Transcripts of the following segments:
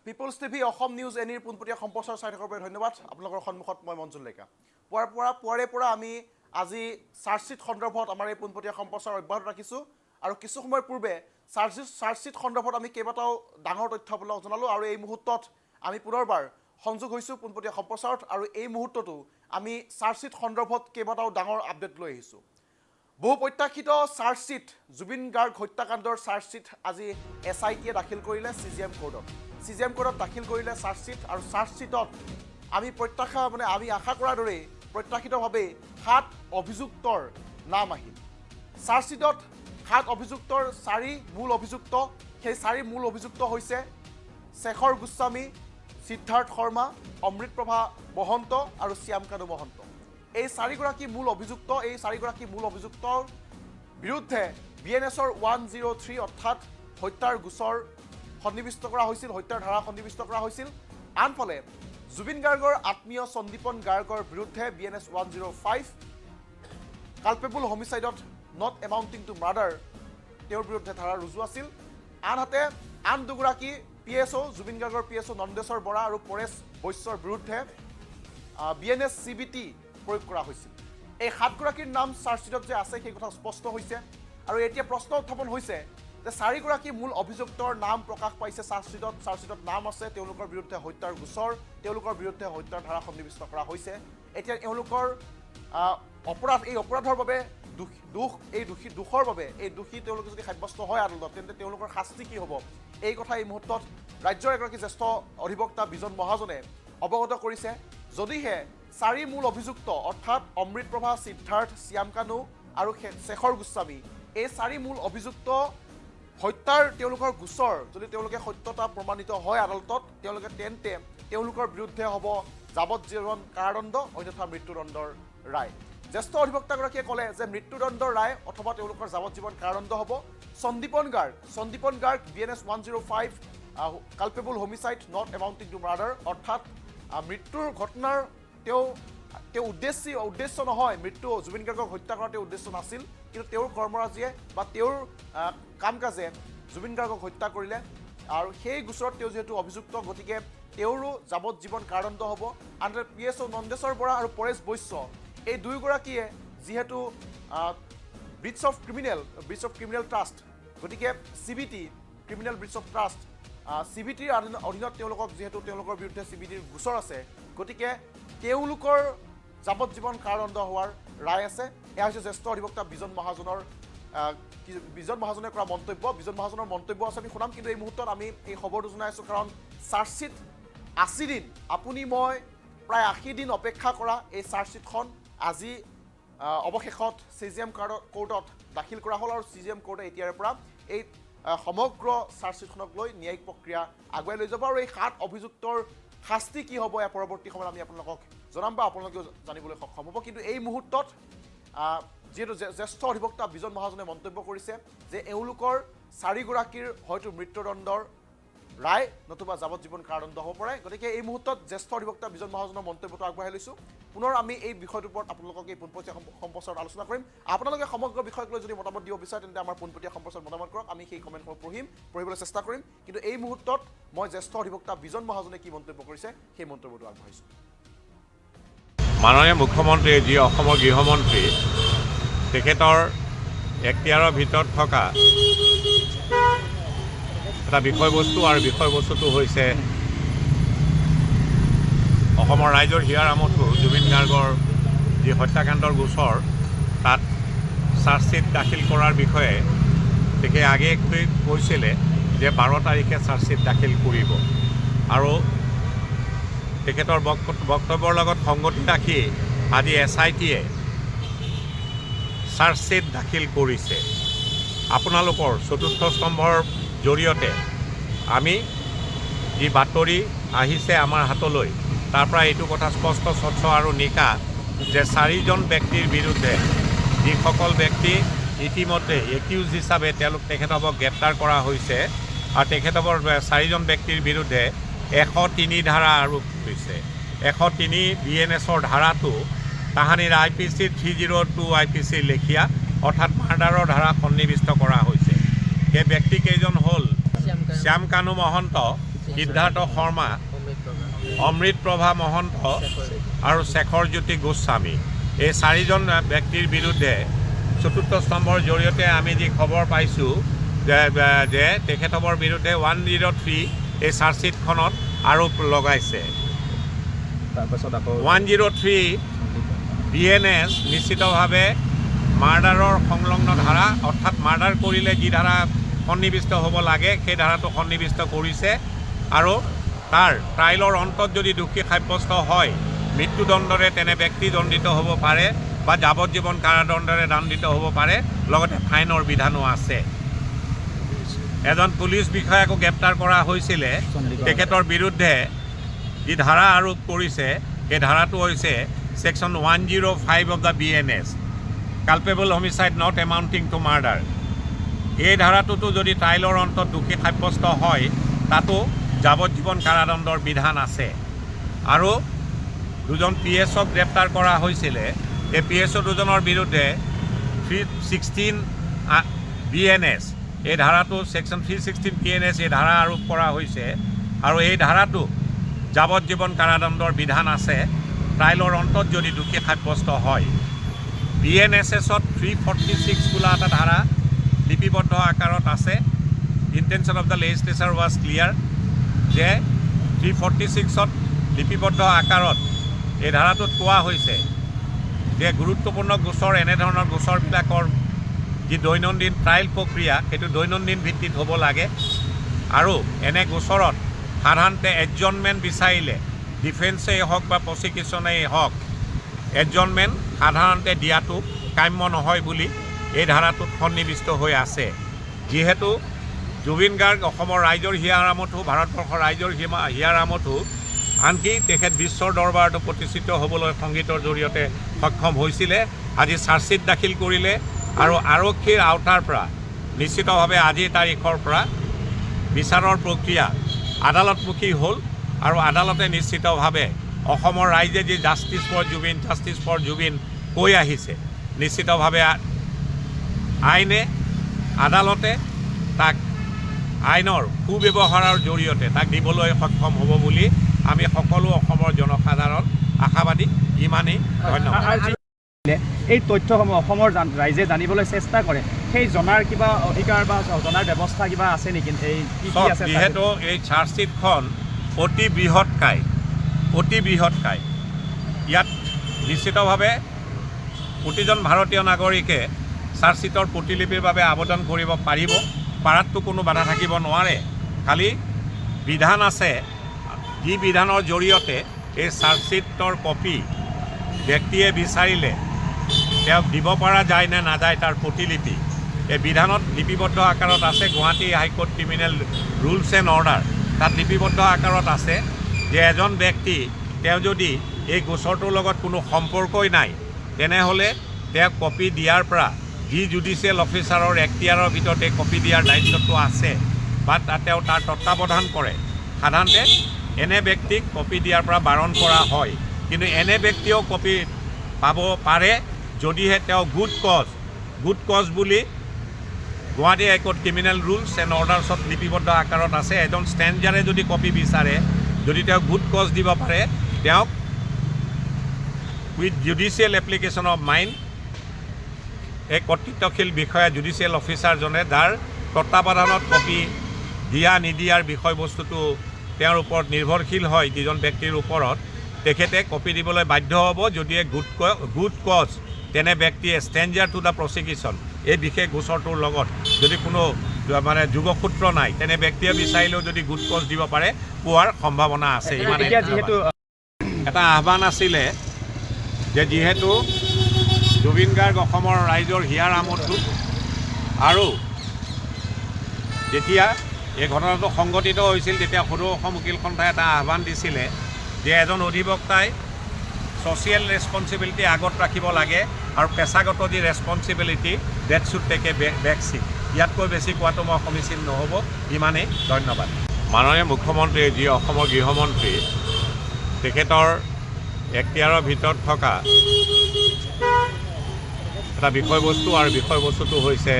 People's TV Assam news এনিৰ পোনপটীয়া সম্প্ৰচাৰ চাই থকাৰ বাবে ধন্যবাদ। আপোনালোকৰ সন্মুখত মই মঞ্জুল লেকা। পুৱাৰে পৰা আমি আজি চাৰ্জশ্বিট সন্দৰ্ভত আমাৰ এই পোনপটীয়া সম্প্ৰচাৰ অব্যাহত ৰাখিছোঁ আৰু কিছু সময়ৰ পূৰ্বে চাৰ্জশ্বিট সন্দৰ্ভত আমি কেইবাটাও ডাঙৰ তথ্য আপোনালোকক জনালোঁ আৰু এই মুহূৰ্তত আমি পুনৰবাৰ সংযোগ হৈছোঁ পোনপটীয়া সম্প্ৰচাৰত আৰু এই মুহূৰ্ততো আমি চাৰ্জশ্বিট সন্দৰ্ভত কেইবাটাও ডাঙৰ আপডেট লৈ আহিছোঁ। বহু প্ৰত্যাশিত চাৰ্জশ্বিট জুবিন গাৰ্গ হত্যাকাণ্ডৰ চাৰ্জশ্বিট আজি SITয়ে দাখিল কৰিলে CJM কোৰ্টত। CJM কোৰ্টত দাখিল কৰিলে চাৰ্জশ্বিট আৰু চাৰ্জশ্বিটত আমি আশা কৰাৰ দৰেই প্ৰত্যাশিতভাৱে 7 অভিযুক্তৰ নাম আহিল। চাৰ্জশ্বিটত 7 অভিযুক্তৰ 4 মূল অভিযুক্ত, সেই 4 মূল অভিযুক্ত হৈছে শেখৰ গোস্বামী, সিদ্ধাৰ্থ শৰ্মা, অমৃতপ্ৰভা মহন্ত আৰু শ্যাম কানু মহন্ত। এই 4গৰাকী মূল অভিযুক্ত, এই 4গৰাকী মূল অভিযুক্তৰ বিৰুদ্ধে BNSৰ 103 অৰ্থাৎ হত্যাৰ গোচৰ সন্নিৱিষ্ট কৰা হৈছিল, হত্যাৰ ধাৰা সন্নিৱিষ্ট কৰা হৈছিল। আনফালে জুবিন গাৰ্গৰ আত্মীয় সন্দীপন গাৰ্গৰ বিৰুদ্ধে BNS 105 কালপেবল হোমিচাইডত নট এমাউণ্টিং টু মাৰ্ডাৰ তেওঁৰ বিৰুদ্ধে ধাৰা ৰুজু আছিল। আনহাতে আন দুগৰাকী PSO জুবিন গাৰ্গৰ PSO নন্দেশ্বৰ বৰা আৰু পৰেশ বৈশ্যৰ বিৰুদ্ধে BNS CBT প্ৰয়োগ কৰা হৈছিল। এই 7গৰাকীৰ নাম চাৰ্জশ্বিটত যে আছে সেই কথা স্পষ্ট হৈছে আৰু এতিয়া প্ৰশ্ন উত্থাপন হৈছে যে 4গৰাকী মূল অভিযুক্তৰ নাম প্ৰকাশ পাইছে চাৰ্জশ্বিটত নাম আছে, তেওঁলোকৰ বিৰুদ্ধে হত্যাৰ গোচৰ, তেওঁলোকৰ বিৰুদ্ধে হত্যাৰ ধাৰা সন্নিৱিষ্ট কৰা হৈছে। এতিয়া এওঁলোকৰ অপৰাধৰ বাবে দোষী তেওঁলোকে যদি সাব্যস্ত হয় আদালতত, তেন্তে তেওঁলোকৰ শাস্তি কি হ'ব এই কথা এই মুহূৰ্তত ৰাজ্যৰ এগৰাকী জ্যেষ্ঠ অধিবক্তা বিজন মহাজনে অৱগত কৰিছে। যদিহে 4 মূল অভিযুক্ত অৰ্থাৎ অমৃতপ্ৰভা, সিদ্ধাৰ্থ, শ্যাম কানু আৰু শেখৰ গোস্বামী, এই 4 মূল অভিযুক্ত হত্যাৰ তেওঁলোকৰ গোচৰ যদি তেওঁলোকে সত্যতা প্ৰমাণিত হয় আদালতত, তেন্তে তেওঁলোকৰ বিৰুদ্ধে হ'ব যাৱজ্জীৱন কাৰাদণ্ড অন্যথা মৃত্যুদণ্ডৰ ৰায়। জ্যেষ্ঠ অধিবক্তাগৰাকীয়ে ক'লে যে মৃত্যুদণ্ডৰ ৰায় অথবা তেওঁলোকৰ যাৱজ্জীৱন কাৰাদণ্ড হ'ব। Sandipan Garg BNS 105 culpable homicide not amounting to murder অৰ্থাৎ মৃত্যুৰ ঘটনাৰ তেওঁ উদ্দেশ্য নহয়, জুবিন গাৰ্গক হত্যা কৰা তেওঁৰ উদ্দেশ্য নাছিল, কিন্তু তেওঁৰ কৰ্মৰাজিয়ে বা তেওঁৰ কাম কাজে জুবিন গাৰ্গক হত্যা কৰিলে আৰু সেই গোচৰত তেওঁ যিহেতু অভিযুক্ত, গতিকে তেওঁৰো যাৱজ্জীৱন কাৰাদণ্ড হ'ব। আনহাতে PSO নন্দেশ্বৰ বৰা আৰু পৰেশ বৈশ্য এই দুয়োগৰাকীয়ে যিহেতু ব্ৰিচ অফ ক্ৰিমিনেল ট্ৰাষ্ট, গতিকে CBT criminal breach of trust CBTৰ অধীনত তেওঁলোকৰ বিৰুদ্ধে CBTৰ গোচৰ আছে, গতিকে তেওঁলোকৰ যাৱজ্জীৱন কাৰাদণ্ড হোৱাৰ ৰায় আছে। এয়া হৈছে জ্যেষ্ঠ অধিবক্তা বিজন মহাজনে কৰা মন্তব্য। বিজন মহাজনৰ মন্তব্য আছে আমি শুনাম, কিন্তু এই মুহূৰ্তত আমি এই খবৰটো জনাই আছোঁ কাৰণ চাৰ্জশ্বিট 80 দিন, আপুনি মই প্ৰায় 80 দিন অপেক্ষা কৰা এই চাৰ্জশ্বিটখন আজি অৱশেষত CJM কোৰ্টত দাখিল কৰা হ'ল আৰু CJM কোৰ্টে এতিয়াৰে পৰা এই সমগ্ৰ চাৰ্জশ্বিটখনক লৈ ন্যায়িক প্ৰক্ৰিয়া আগুৱাই লৈ যাব আৰু এই 7 অভিযুক্তৰ শাস্তি কি হ'ব ইয়াৰ পৰৱৰ্তী সময়ত আমি আপোনালোকক জনাম বা আপোনালোকেও জানিবলৈ সক্ষম হ'ব। কিন্তু এই মুহূৰ্তত যিহেতু জ্যেষ্ঠ অধিবক্তা বিজন মহাজনে মন্তব্য কৰিছে যে এওঁলোকৰ 4গৰাকীৰ হয়তো মৃত্যুদণ্ডৰ ৰায় নতুবা যাৱজ্জীৱন কাৰাদণ্ড হ'ব পাৰে, গতিকে এই মুহূৰ্তত জ্যেষ্ঠ অধিবক্তা বিজন মহাজনৰ মন্তব্যটো আগবঢ়াই লৈছোঁ। পুনৰ আমি এই বিষয়টোৰ ওপৰত আপোনালোকক এই পোনপটীয়া সম্প্ৰচাৰত আলোচনা কৰিম। আপোনালোকে সমগ্ৰ বিষয়ক লৈ যদি মতামত দিব বিচাৰে তেন্তে আমাৰ পোনপটীয়া সম্প্ৰচাৰত মতামত কৰক, আমি সেই কমেণ্টসমূহ পঢ়িবলৈ চেষ্টা কৰিম। কিন্তু এই মুহূৰ্তত মই জ্যেষ্ঠ অধিবক্তা বিজন মহাজনে কি মন্তব্য কৰিছে সেই মন্তব্যটো আগবঢ়াইছোঁ। মাননীয় মুখ্যমন্ত্ৰীয়ে যি অসমৰ গৃহমন্ত্ৰী তেখেতৰ এখতিয়াৰৰ ভিতৰত থকা এটা বিষয়বস্তু আৰু বিষয়বস্তুটো হৈছে অসমৰ ৰাইজৰ হিয়াৰ আমঠু জুবিন গাৰ্গৰ যি হত্যাকাণ্ডৰ গোচৰ তাত চাৰ্জশ্বিট দাখিল কৰাৰ বিষয়ে তেখেতে আগেয়ে কৈছিলে যে 12 তাৰিখে চাৰ্জশ্বিট দাখিল কৰিব আৰু তেখেতৰ বক্তব্যৰ লগত সংগতি ৰাখি আজি SITয়ে চাৰ্জশ্বিট দাখিল কৰিছে। আপোনালোকৰ চতুৰ্থ স্তম্ভৰ জৰিয়তে আমি যি বাতৰি আহিছে আমাৰ হাতলৈ তাৰ পৰা এইটো কথা স্পষ্ট স্বচ্ছ আৰু নিকা যে 4জন ব্যক্তিৰ বিৰুদ্ধে যিসকল ব্যক্তি ইতিমধ্যে একিউজ হিচাপে তেখেতক গ্ৰেপ্তাৰ কৰা হৈছে আৰু তেখেতকৰ 4জন ব্যক্তিৰ বিৰুদ্ধে 103 ধাৰা আৰোপ হৈছে। 103 BNSৰ ধাৰাটো তাহানিৰ IPC 302 IPC লেখীয়া অৰ্থাৎ মাৰ্ডাৰৰ ধাৰা সন্নিৱিষ্ট কৰা হৈছে। সেই ব্যক্তিকেইজন হ'ল শ্যাম কানু মহন্ত, সিদ্ধাৰ্থ শৰ্মা, অমৃত প্ৰভা মহন্ত আৰু শেখৰজ্যোতি গোস্বামী, এই 4জন ব্যক্তিৰ বিৰুদ্ধে চতুৰ্থ স্তম্ভৰ জৰিয়তে আমি যি খবৰ পাইছোঁ যে তেখেতসকলৰ বিৰুদ্ধে 103 এই চাৰ্জশ্বিটখনত আৰোপ লগাইছে। 103 BNS নিশ্চিতভাৱে মাৰ্ডাৰৰ সংলগ্ন ধাৰা, অৰ্থাৎ মাৰ্ডাৰ কৰিলে যি ধাৰা সন্নিৱিষ্ট হ'ব লাগে সেই ধাৰাটো সন্নিৱিষ্ট কৰিছে আৰু তাৰ ট্ৰায়েলৰ অন্তত যদি দোষী সাব্যস্ত হয় মৃত্যুদণ্ডৰে তেনে ব্যক্তি দণ্ডিত হ'ব পাৰে বা যাৱজ্জীৱন কাৰাদণ্ডৰে দণ্ডিত হ'ব পাৰে, লগতে ফাইনৰ বিধানো আছে। এজন পুলিচ বিষয়াকো গ্ৰেপ্তাৰ কৰা হৈছিলে। তেখেতৰ বিৰুদ্ধে যি ধাৰা আৰোপ কৰিছে সেই ধাৰাটো হৈছে section 105 of the BNS, culpable homicide not amounting to murder. এই ধাৰাটোতো যদি ট্ৰায়েলৰ অন্তত দোষী সাব্যস্ত হয় তাতো যাৱজ্জীৱন কাৰাদণ্ডৰ বিধান আছে। আৰু দুজন PSক গ্ৰেপ্তাৰ কৰা হৈছিলে। এই PSO দুজনৰ বিৰুদ্ধে 316 BNS এই ধাৰাটো ছেকশ্যন 316 BNS এই ধাৰা আৰোপ কৰা হৈছে আৰু এই ধাৰাটো যাৱজ্জীৱন কাৰাদণ্ডৰ বিধান আছে ট্ৰায়েলৰ অন্তত যদি দোষী সাব্যস্ত হয়। BNSSত 346 বোলা এটা ধাৰা লিপিবদ্ধ আকাৰত আছে। Intention of the legislature was clear যে 346ত লিপিবদ্ধ আকাৰত এই ধাৰাটোত কোৱা হৈছে যে গুৰুত্বপূৰ্ণ গোচৰ এনেধৰণৰ গোচৰবিলাকৰ যি দৈনন্দিন ট্ৰায়েল প্ৰক্ৰিয়া সেইটো দৈনন্দিন ভিত্তিত হ'ব লাগে আৰু এনে গোচৰত সাধাৰণতে এডজনমেণ্ট বিচাৰিলে ডিফেন্সেই হওক বা প্ৰচিকিউশ্যনেই হওক এডজনমেণ্ট সাধাৰণতে দিয়াটো কাম্য নহয় বুলি এই ধাৰাটোত সন্নিৱিষ্ট হৈ আছে। যিহেতু জুবিন গাৰ্গ অসমৰ ৰাইজৰ হিয়াৰামতো, ভাৰতবৰ্ষৰ ৰাইজৰ হিয়াৰামতো, আনকি তেখেত বিশ্বৰ দৰবাৰতো প্ৰতিষ্ঠিত হ'বলৈ সংগীতৰ জৰিয়তে সক্ষম হৈছিলে। আজি চাৰ্জশ্বিট দাখিল কৰিলে আৰু আৰক্ষীৰ আওতাৰ পৰা নিশ্চিতভাৱে আজিৰ তাৰিখৰ পৰা বিচাৰৰ প্ৰক্ৰিয়া আদালতমুখী হ'ল আৰু আদালতে নিশ্চিতভাৱে অসমৰ ৰাইজে যি জাষ্টিছ ফৰ জুবিন কৈ আহিছে, নিশ্চিতভাৱে আইনে আদালতে তাক আইনৰ সুব্যৱহাৰৰ জৰিয়তে তাক দিবলৈ সক্ষম হ'ব বুলি আমি সকলো অসমৰ জনসাধাৰণ আশাবাদী। ইমানেই, ধন্যবাদ। এই তথ্যসমূহ অসমৰ ৰাইজে জানিবলৈ চেষ্টা কৰে, সেই জনাৰ কিবা অধিকাৰ বা জনাৰ ব্যৱস্থা কিবা আছে নেকি? এই যিহেতু এই চাৰ্জশ্বিটখন অতি বৃহৎকায়, ইয়াত নিশ্চিতভাৱে প্ৰতিজন ভাৰতীয় নাগৰিকে চাৰ্জশ্বিটৰ প্ৰতিলিপিৰ বাবে আবেদন কৰিব পাৰাততো কোনো বাধা থাকিব নোৱাৰে। খালি বিধান আছে, যি বিধানৰ জৰিয়তে এই চাৰ্জশ্বিটৰ কপি ব্যক্তিয়ে বিচাৰিলে তেওঁক দিব পৰা যায় নে নাযায় তাৰ প্ৰতিলিপি এই বিধানত লিপিবদ্ধ আকাৰত আছে। Guwahati high court criminal rules and order তাত লিপিবদ্ধ আকাৰত আছে যে এজন ব্যক্তি তেওঁ যদি এই গোচৰটোৰ লগত কোনো সম্পৰ্কই নাই তেনেহ'লে তেওঁক কপি দিয়াৰ পৰা যি জুডিচিয়েল অফিচাৰৰ এখতিয়াৰৰ ভিতৰত এই কপি দিয়াৰ দায়িত্বটো আছে বা তেওঁ তাৰ তত্ত্বাৱধান কৰে। সাধাৰণতে এনে ব্যক্তিক কপি দিয়াৰ পৰা বাৰণ কৰা হয়, কিন্তু এনে ব্যক্তিয়েও কপি পাব পাৰে যদিহে তেওঁ গুড কজ বুলি Guwahati high court criminal rules and অৰ্ডাৰ্ছত লিপিবদ্ধ আকাৰত আছে। এজন ষ্ট্ৰেঞ্জাৰে যদি কপি বিচাৰে, যদি তেওঁ গুড কজ দিব পাৰে, তেওঁক with judicial application of mind এই কৰ্তৃত্বশীল বিষয়া জুডিচিয়েল অফিচাৰজনে যাৰ তত্ত্বাৱধানত কপি দিয়া নিদিয়াৰ বিষয়বস্তুটো তেওঁৰ ওপৰত নিৰ্ভৰশীল হয়, যিজন ব্যক্তিৰ ওপৰত, তেখেতে কপি দিবলৈ বাধ্য হ'ব যদিহে গুড কজ তেনে ব্যক্তিয়ে ষ্ট্ৰেঞ্জাৰ টু দ্য প্ৰচিকিউশ্যন এই বিশেষ গোচৰটোৰ লগত যদি কোনো যোগসূত্ৰ নাই তেনে ব্যক্তিয়ে বিচাৰিলেও যদি গুড কজ দিব পাৰে পোৱাৰ সম্ভাৱনা আছে। ইমানে যিহেতু এটা আহ্বান আছিলে যে যিহেতু জুবিন গাৰ্গ অসমৰ ৰাইজৰ হিয়াৰামতো আৰু যেতিয়া এই ঘটনাটো সংঘটিত হৈছিল তেতিয়া সদৌ অসম উকিল সন্থাই এটা আহ্বান দিছিলে যে এজন অধিবক্তাই ছ'চিয়েল ৰেছপঞ্চিবিলিটি আগত ৰাখিব লাগে আৰু পেছাগত যি responsibility that should take a back seat. ইয়াতকৈ বেছি কোৱাটো মই সমীচীন নহ'ব। ইমানেই, ধন্যবাদ। মাননীয় মুখ্যমন্ত্ৰী যি অসমৰ গৃহমন্ত্ৰী তেখেতৰ এখতিয়াৰৰ ভিতৰত থকা এটা বিষয়বস্তু আৰু বিষয়বস্তুটো হৈছে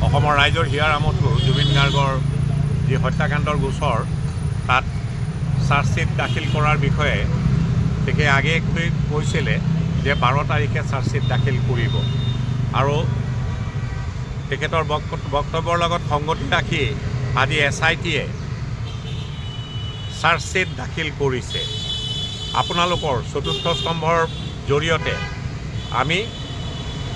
অসমৰ ৰাইজৰ হিয়াৰামতো জুবিন গাৰ্গৰ যি হত্যাকাণ্ডৰ গোচৰ তাত চাৰ্জশ্বিট দাখিল কৰাৰ বিষয়ে তেখেতে আগেয়ে কৈছিলে যে 12 তাৰিখে চাৰ্জশ্বিট দাখিল কৰিব আৰু তেখেতৰ বক্তব্যৰ লগত সংগতি ৰাখি আজি SIT-য়ে চাৰ্জশ্বিট দাখিল কৰিছে। আপোনালোকৰ চতুৰ্থ স্তম্ভৰ জৰিয়তে আমি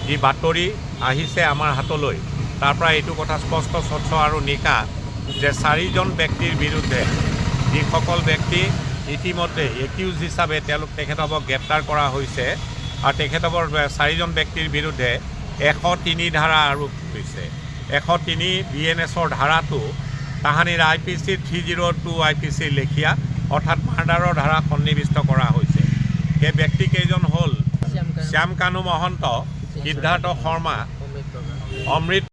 যি বাতৰি আহিছে আমাৰ হাতলৈ তাৰ পৰা এইটো কথা স্পষ্ট স্বচ্ছ আৰু নিকা যে 4জন ব্যক্তিৰ বিৰুদ্ধে যিসকল ব্যক্তি ইতিমধ্যে একিউজ হিচাপে তেখেতক গ্ৰেপ্তাৰ কৰা হৈছে আৰু তেখেতকৰ 4জন ব্যক্তিৰ বিৰুদ্ধে 103 ধাৰা আৰোপ হৈছে। 103 BNS-ৰ ধাৰাটো তাহানিৰ IPC 302 IPC লেখীয়া অৰ্থাৎ মাৰ্ডাৰৰ ধাৰা সন্নিৱিষ্ট কৰা হৈছে। সেই ব্যক্তিকেইজন হ'ল শ্যাম কানু মহন্ত, সিদ্ধাৰ্থ শৰ্মা, অমৃত